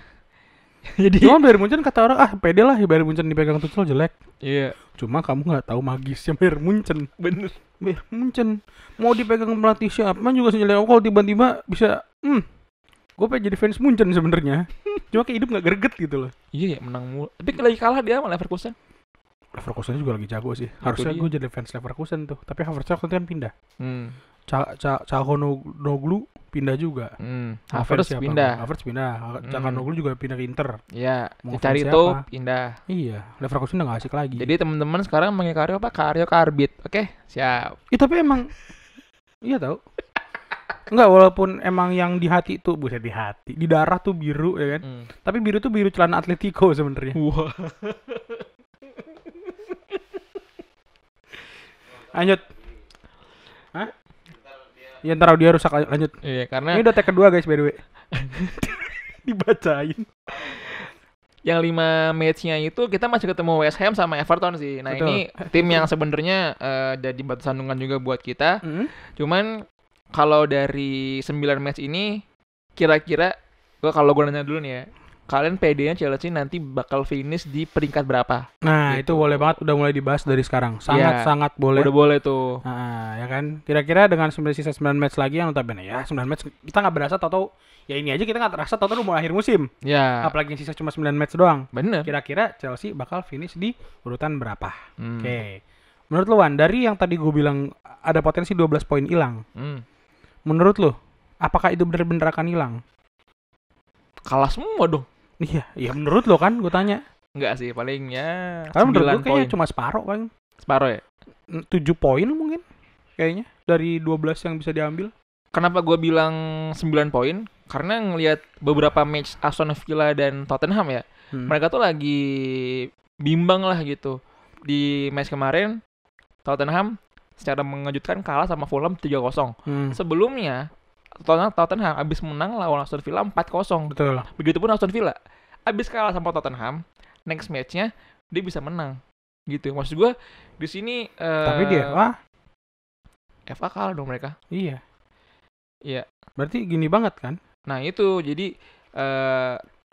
Jadi Cuma Bayern Munchen kata orang pede lah Bayern Munchen dipegang Tuchel jelek. iya, Cuma kamu nggak tahu magisnya Bayern Munchen. bener. Bayern Munchen mau dipegang pelatih siapa juga sejelek kalau tiba-tiba bisa gue pengen jadi fans Munchen sebenarnya. Cuma kayak hidup nggak greget gitu loh. Iya ya, menang mulu. Tapi lagi kalah dia sama Leverkusen. Leverkusen juga lagi jago sih. Harusnya dia. gue jadi fans Leverkusen tuh. Tapi Havertz kan pindah. Hmm. Calhanoglu pindah juga. Havertz siapa? pindah. Havertz pindah. Calhanoglu juga pindah ke Inter. Ya, Mau dicari fans tuh siapa? pindah. Iya, Leverkusen udah gak asik lagi. Jadi teman-teman sekarang pakai Karyo apa? Karyo Karbit. Oke, siap. tapi emang iya tau. Enggak, walaupun emang yang di hati tuh buset di hati, di darah tuh biru ya kan. Tapi biru tuh biru celana Atletico sebenarnya. Wah. Lanjut. Hah? Ya ntar audio rusak, lanjut. Iya, karena Ini udah tag kedua guys by the way. Dibacain. yang 5 match-nya itu kita masih ketemu West Ham sama Everton sih. Nah, Betul. ini tim yang sebenarnya jadi batu sandungan juga buat kita. Cuman kalau dari 9 match ini kira-kira kalau gue nanya dulu nih ya. kalian PD-nya Chelsea nanti bakal finish di peringkat berapa? Nah, Gitu. itu boleh banget, udah mulai dibahas dari sekarang. Sangat boleh. Udah boleh tuh. Nah, ya kan. Kira-kira dengan sisa 9 match lagi yang notabene ya 9 match kita nggak berasa tahu ya ini aja kita nggak terasa tahu udah mau akhir musim. Ya. Apalagi yang sisa cuma 9 match doang. Bener. Kira-kira Chelsea bakal finish di urutan berapa? Hmm. Oke. Menurut lu Wan, dari yang tadi gue bilang ada potensi 12 poin hilang. Menurut lu, apakah itu benar-benar akan hilang? Kalah semua dong. Iya menurut lo kan gue tanya. Enggak sih, paling ya Karena menurut 9 gue kayaknya poin. cuma separuh kan. Separuh ya? 7 poin mungkin kayaknya dari 12 yang bisa diambil. Kenapa gue bilang 9 poin? Karena ngelihat beberapa match Aston Villa dan Tottenham ya, mereka tuh lagi bimbang lah gitu. Di match kemarin Tottenham secara mengejutkan kalah sama Fulham 3-0. Sebelumnya Tottenham abis menang lawan Aston Villa 4-0. Betul. Begitupun Aston Villa abis kalah sama Tottenham, next matchnya dia bisa menang. Gitu. Maksud gue di sini Tapi di FA kalah dong mereka. Iya. Iya. Berarti gini banget kan? Nah itu jadi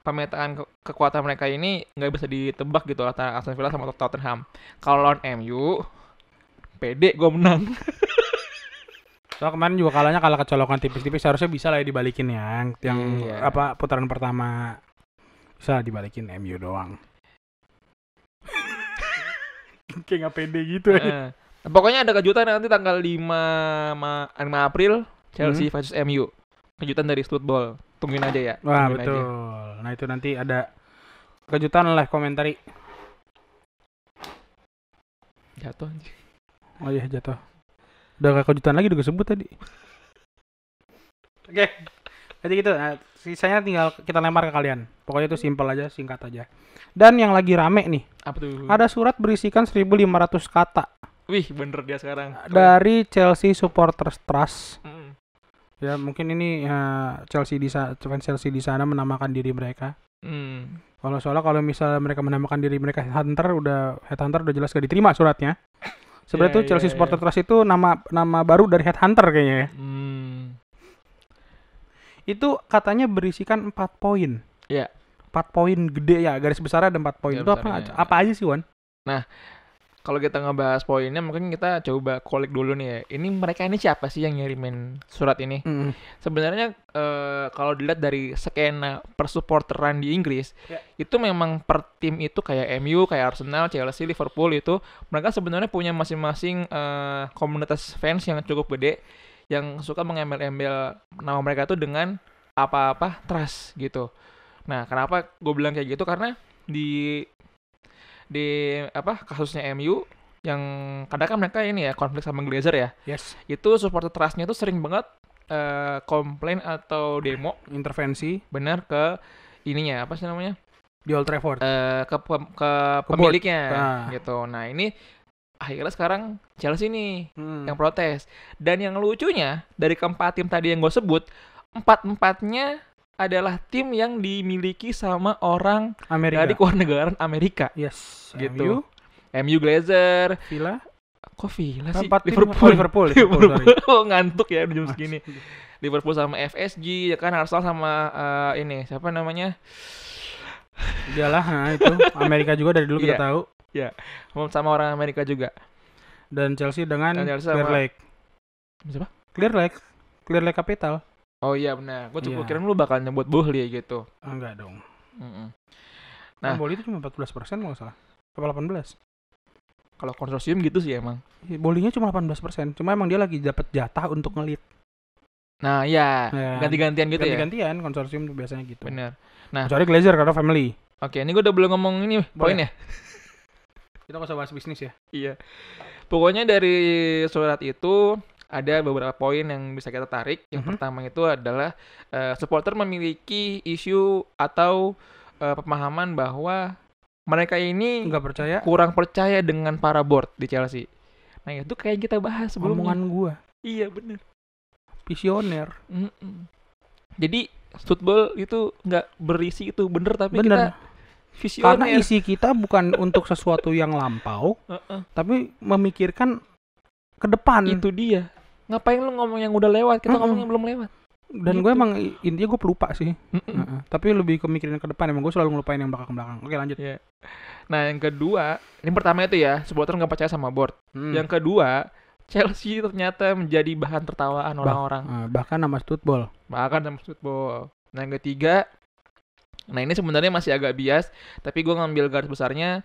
pemetaan kekuatan mereka ini nggak bisa ditebak gitu antara Aston Villa sama Tottenham. Kalau lawan MU, pede gue menang. Soalnya kemarin juga kalah kecolokan tipis-tipis, harusnya bisa lah ya dibalikin yang Iya. putaran pertama bisa dibalikin MU doang. Kayak nggak pede gitu ya. Pokoknya ada kejutan nanti tanggal 5 April Chelsea versus MU. Kejutan dari Football. Tungguin aja ya. Wah Tungguin betul. aja. Nah itu nanti ada kejutan live komentari. Jatuh anjing. Oh iya jatuh. Udah gak kejutan lagi udah gue sebut tadi. Oke. Jadi gitu. Nah, sisanya tinggal kita lempar ke kalian. Pokoknya itu simpel aja, singkat aja. Dan yang lagi rame nih. Apa tuh? Ada surat berisikan 1.500 kata. Wih, bener dia sekarang. Dari Chelsea Supporters Trust. Mm. Ya mungkin ini fans Chelsea di sana menamakan diri mereka. Kalau misalnya mereka menamakan diri mereka Headhunter udah jelas gak diterima suratnya. Sebenarnya tuh Chelsea Supporters Trust itu nama baru dari Headhunter kayaknya ya. Itu katanya berisikan 4 poin. Iya. 4 poin gede ya, garis besar ada 4 poin. Garis Itu apa aja sih, Wan? Nah, kalau kita ngebahas poinnya mungkin kita coba kulik dulu nih ya. Ini mereka ini siapa sih yang ngirimin surat ini? Sebenarnya kalau dilihat dari skena persupporteran di Inggris, itu memang per tim itu kayak MU, kayak Arsenal, Chelsea, Liverpool itu mereka sebenarnya punya masing-masing komunitas fans yang cukup gede yang suka mengembel-embel nama mereka tuh dengan apa-apa trust gitu. Nah, kenapa gue bilang kayak gitu? Karena di kasusnya MU yang kadang kan mereka ini ya konflik sama Glazer ya. Yes. Itu supporter trustnya tuh sering banget komplain atau demo intervensi benar ke ininya apa sih namanya di Old Trafford ke pemiliknya gitu. Nah ini akhirnya sekarang Chelsea nih yang protes, dan yang lucunya dari keempat tim tadi yang gue sebut, empat-empatnya adalah tim yang dimiliki sama orang dari kewarganegaraan Amerika. Yes. Gitu. MU Glazer, Villa. Kok Villa sih? Liverpool. Oh, ngantuk ya jam segini. Liverpool sama FSG, ya kan, Arsenal sama ini siapa namanya? Iyalah, nah itu Amerika juga dari dulu kita tahu. Iya. Sama orang Amerika juga. Dan Chelsea dengan Clear Lake. Siapa? Clear Lake Capital. Oh iya benar. Gue kira lu bakal nyebut Bohli gitu. Enggak dong. Nah, Bohli itu cuma 14% kalau nggak salah. Apa 18? Kalau konsorsium gitu sih emang. Bohlinya cuma 18%. Cuma emang dia lagi dapat jatah untuk ngelit. Nah, iya. Ganti-gantian gitu ya. Ganti-gantian konsorsium tuh biasanya gitu. Benar. Nah, kecuali Glazer karena family. Oke, ini gue udah belum ngomong ini poin ya. Kita nggak usah bahas bisnis ya. Iya. Pokoknya dari surat itu ada beberapa poin yang bisa kita tarik. Yang pertama itu adalah supporter memiliki isu atau pemahaman bahwa mereka ini kurang percaya dengan para board di Chelsea. Nah itu kayak kita bahas sebelumnya. Omongan gua. Iya bener. Visioner. Jadi football itu nggak berisi itu bener, tapi kita visioner. Karena isi kita bukan untuk sesuatu yang lampau, tapi memikirkan ke depan. Itu dia. Ngapain lu ngomong yang udah lewat? Kita ngomong yang belum lewat. Dan Gitu. gue emang intinya gue pelupa sih. Tapi lebih kemikirin ke depan, emang gue selalu ngelupain yang belakang-belakang. Oke, lanjut. Iya. Nah, yang kedua, ini pertama itu ya, supporter nggak percaya sama board. Yang kedua, Chelsea ternyata menjadi bahan tertawaan orang-orang. Bahkan nama football. Bahkan sama football. Nah, yang ketiga, nah ini sebenarnya masih agak bias, tapi gue ngambil garis besarnya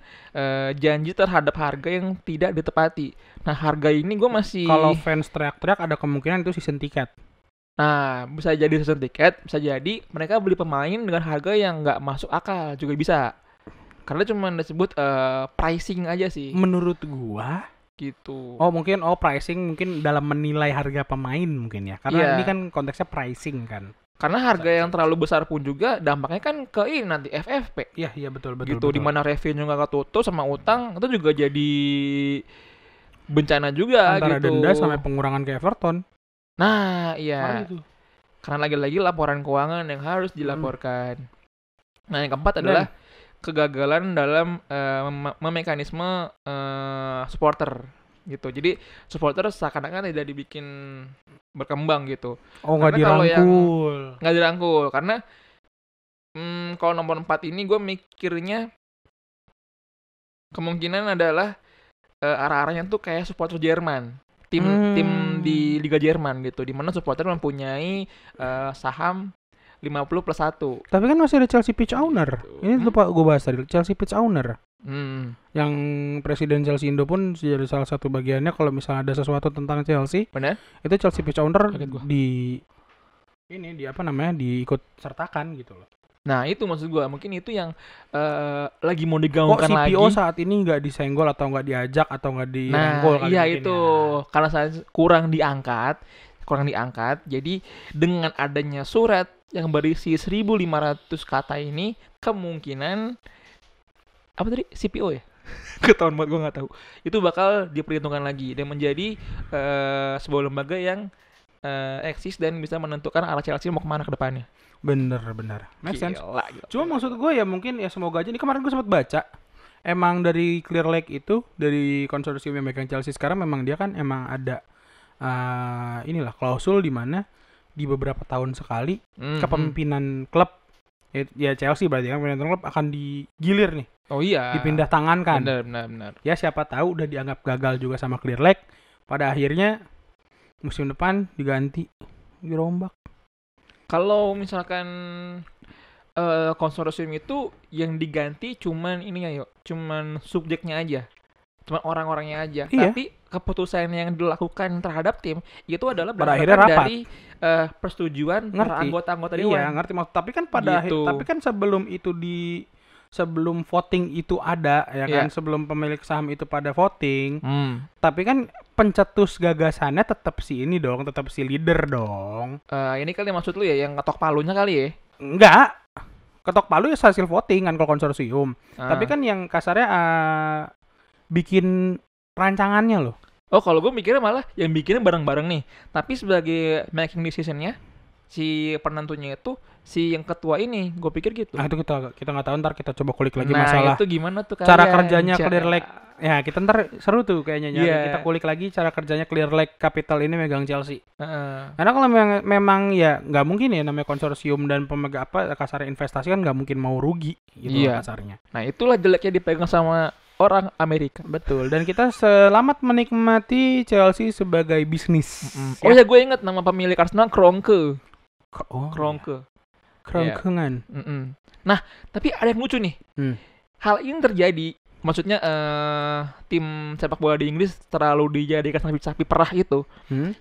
janji terhadap harga yang tidak ditepati. Nah, harga ini gue masih... Kalau fans teriak-teriak ada kemungkinan itu season tiket. Nah, bisa jadi season tiket, bisa jadi mereka beli pemain dengan harga yang nggak masuk akal juga bisa. Karena cuma disebut pricing aja sih. Menurut gua Gitu. mungkin pricing mungkin dalam menilai harga pemain mungkin ya. Karena Iya. ini kan konteksnya pricing kan. Karena harga yang terlalu besar pun juga dampaknya kan ke ini nanti FFP. Iya betul Gitu, dimana revenue nggak ketutup sama utang itu juga jadi bencana juga antara gitu. denda sampai pengurangan ke Everton. Nah, iya. Itu. Karena lagi-lagi laporan keuangan yang harus dilaporkan. Nah, yang keempat adalah kegagalan dalam mekanisme supporter gitu. Jadi supporter seakan-akan tidak dibikin berkembang gitu. Nggak dirangkul. Karena kalau nomor 4 ini gue mikirnya kemungkinan adalah arah-arahnya tuh kayak supporter Jerman. Tim di Liga Jerman gitu, di mana supporter mempunyai saham 50+1. Tapi kan masih ada Chelsea pitch owner. Ini lupa gue bahas tadi, Chelsea pitch owner. Yang presiden Chelsea Indo pun jadi salah satu bagiannya kalau misalnya ada sesuatu tentang Chelsea. Benar? Itu Chelsea pitch owner diikut sertakan gitu loh. Nah, itu maksud gue, mungkin itu yang lagi mau digaungkan lagi. Kok CPO saat ini nggak disenggol atau nggak diajak atau nggak direngkol kali iya mungkin itu. ya. Karena saya kurang diangkat. Jadi dengan adanya surat yang berisi 1.500 kata ini, kemungkinan apa tadi? CPO ya? Ketahuan banget, gue nggak tahu. Itu bakal diperhitungkan lagi dan menjadi sebuah lembaga yang eksis dan bisa menentukan arah Chelsea mau kemana ke depannya. Bener. Make sense. Gila. Cuma maksud gue ya mungkin ya semoga aja. Ini kemarin gue sempat baca. Emang dari Clear Lake itu, dari konsorsium yang megang Chelsea sekarang, memang dia kan emang ada klausul di mana di beberapa tahun sekali kepemimpinan klub ya Chelsea berarti kan pemimpinan klub akan digilir nih. Oh iya. Dipindah tangan kan. Benar. Ya siapa tahu udah dianggap gagal juga sama Clear Lake. Pada akhirnya musim depan diganti, dirombak. Kalau misalkan konsorsium itu yang diganti cuman cuman subjeknya aja. Cuman orang-orangnya aja. Iya. Tapi keputusan yang dilakukan terhadap tim itu adalah pada akhirnya rapat dari persetujuan para anggota-anggota dewan. Iya, ngerti maksud. Tapi kan tapi kan sebelum voting itu ada ya kan, sebelum pemilik saham itu pada voting. Tapi kan pencetus gagasannya tetap si leader dong. Ini kali maksud lu ya yang ngetok palunya kali ya? Enggak. Ketok palu ya hasil voting kan kalau konsorsium. Tapi kan yang kasarnya bikin rancangannya loh. Oh, kalau gue mikirnya malah yang bikinnya bareng-bareng nih. Tapi sebagai making decision-nya si penentunya itu si yang ketua ini, gue pikir gitu. Itu kita nggak tahu, ntar kita coba kulik lagi masalah itu gimana tuh cara kerjanya Clear Lake. Ya kita ntar seru tuh kayaknya kita kulik lagi cara kerjanya Clear Lake Capital ini megang Chelsea. Karena kalau memang ya nggak mungkin ya namanya konsorsium dan pemegang kasarnya investasi kan nggak mungkin mau rugi gitu kasarnya. Nah itulah jeleknya dipegang sama orang Amerika. Betul. Dan kita selamat menikmati Chelsea sebagai bisnis. Oh ya, gue inget nama pemilik Arsenal Kroenke. Kerongkongan. Nah, tapi ada yang lucu nih. Hal ini terjadi, maksudnya tim sepak bola di Inggris terlalu dijadikan sapi perah itu.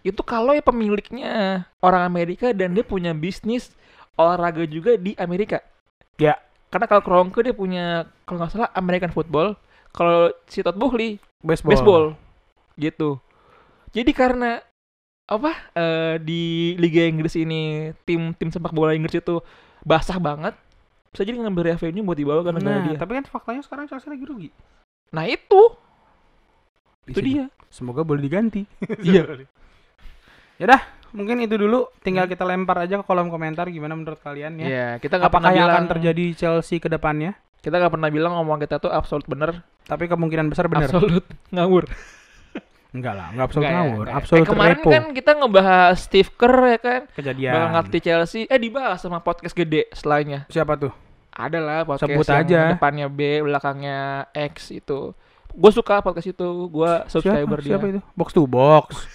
Itu kalau ya pemiliknya orang Amerika dan dia punya bisnis olahraga juga di Amerika. Ya. Karena kalau Kroenke dia punya, kalau nggak salah American football, kalau si Todd Boehly baseball. Gitu. Jadi karena di Liga Inggris ini tim sepak bola Inggris itu basah banget, bisa jadi ngambil revenue buat dibawa ke negara dia. Tapi kan faktanya sekarang Chelsea lagi rugi. Nah itu dia. Semoga boleh diganti. Iya. Yaudah, mungkin itu dulu. Tinggal kita lempar aja ke kolom komentar gimana menurut kalian ya. Iya, kita nggak pernah bilang akan terjadi Chelsea ke depannya. Kita nggak pernah bilang ngomong kita tuh absolut bener. Tapi kemungkinan besar bener. Absolut ngawur. Enggak lah, enggak absolut Enggak ya, ngawur, enggak ya. absolut Kemarin repo. kan kita ngebahas Steve Kerr ya kan. Kejadian. Bakal ngelatih Chelsea. Dibahas sama podcast gede setelahnya. Siapa tuh? Ada lah podcast Sebut yang aja. depannya B, belakangnya X itu. Gue suka podcast itu, gue subscriber dia. Siapa itu? Box to box.